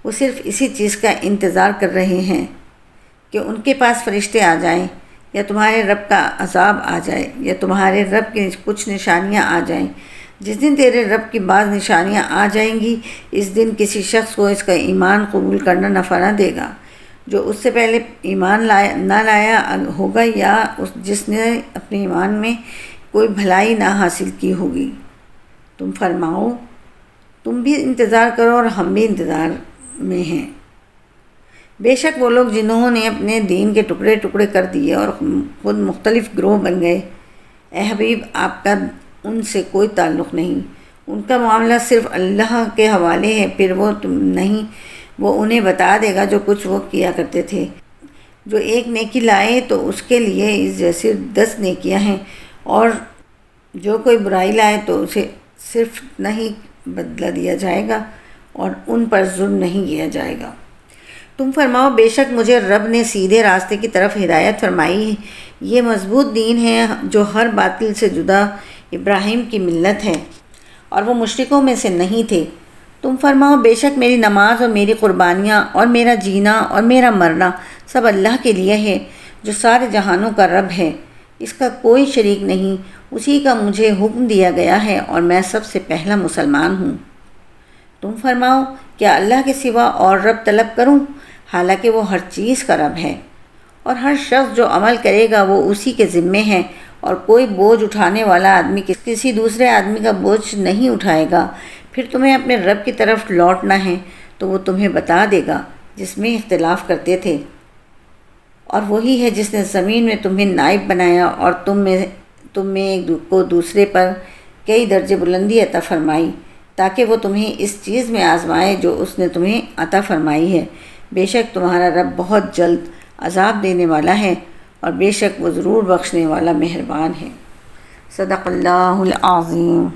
وہ صرف اسی چیز کا انتظار کر رہے ہیں کہ ان کے پاس فرشتے آ جائیں، یا تمہارے رب کا عذاب آ جائے، یا تمہارے رب کی کچھ نشانیاں آ جائیں۔ جس دن تیرے رب کی بعض نشانیاں آ جائیں گی، اس دن کسی شخص کو اس کا ایمان قبول کرنا نفع نہ دے گا جو اس سے پہلے ایمان نہ لایا ہوگا، یا جس نے اپنے ایمان میں کوئی بھلائی نہ حاصل کی ہوگی۔ تم فرماؤ، تم بھی انتظار کرو اور ہم بھی انتظار میں ہیں۔ بے شک وہ لوگ جنہوں نے اپنے دین کے ٹکڑے ٹکڑے کر دیے اور خود مختلف گروہ بن گئے، اے حبیب آپ کا ان سے کوئی تعلق نہیں، ان کا معاملہ صرف اللہ کے حوالے ہے، پھر وہ انہیں بتا دے گا جو کچھ وہ کیا کرتے تھے۔ جو ایک نیکی لائے تو اس کے لیے اس جیسی 10 نیکیاں ہیں، اور جو کوئی برائی لائے تو اسے صرف نہیں بدلہ دیا جائے گا اور ان پر ظلم نہیں کیا جائے گا۔ تم فرماؤ، بے شک مجھے رب نے سیدھے راستے کی طرف ہدایت فرمائی ہے، یہ مضبوط دین ہے جو ہر باطل سے جدا ابراہیم کی ملت ہے، اور وہ مشرکوں میں سے نہیں تھے۔ تم فرماؤ، بے شک میری نماز اور میری قربانیاں اور میرا جینا اور میرا مرنا سب اللہ کے لیے ہے جو سارے جہانوں کا رب ہے، اس کا کوئی شریک نہیں، اسی کا مجھے حکم دیا گیا ہے اور میں سب سے پہلا مسلمان ہوں۔ تم فرماؤ، کیا اللہ کے سوا اور رب طلب کروں، حالانکہ وہ ہر چیز کا رب ہے، اور ہر شخص جو عمل کرے گا وہ اسی کے ذمے ہے، اور کوئی بوجھ اٹھانے والا آدمی کسی دوسرے آدمی کا بوجھ نہیں اٹھائے گا۔ پھر تمہیں اپنے رب کی طرف لوٹنا ہے تو وہ تمہیں بتا دے گا جس میں اختلاف کرتے تھے، اور وہی ہے جس نے زمین میں تمہیں نائب بنایا اور تم میں ایک کو دوسرے پر کئی درجے بلندی عطا فرمائی، تاکہ وہ تمہیں اس چیز میں آزمائے جو اس نے تمہیں عطا فرمائی ہے۔ بے شک تمہارا رب بہت جلد عذاب دینے والا ہے، اور بے شک وہ ضرور بخشنے والا مہربان ہے۔ صدق اللہ العظیم۔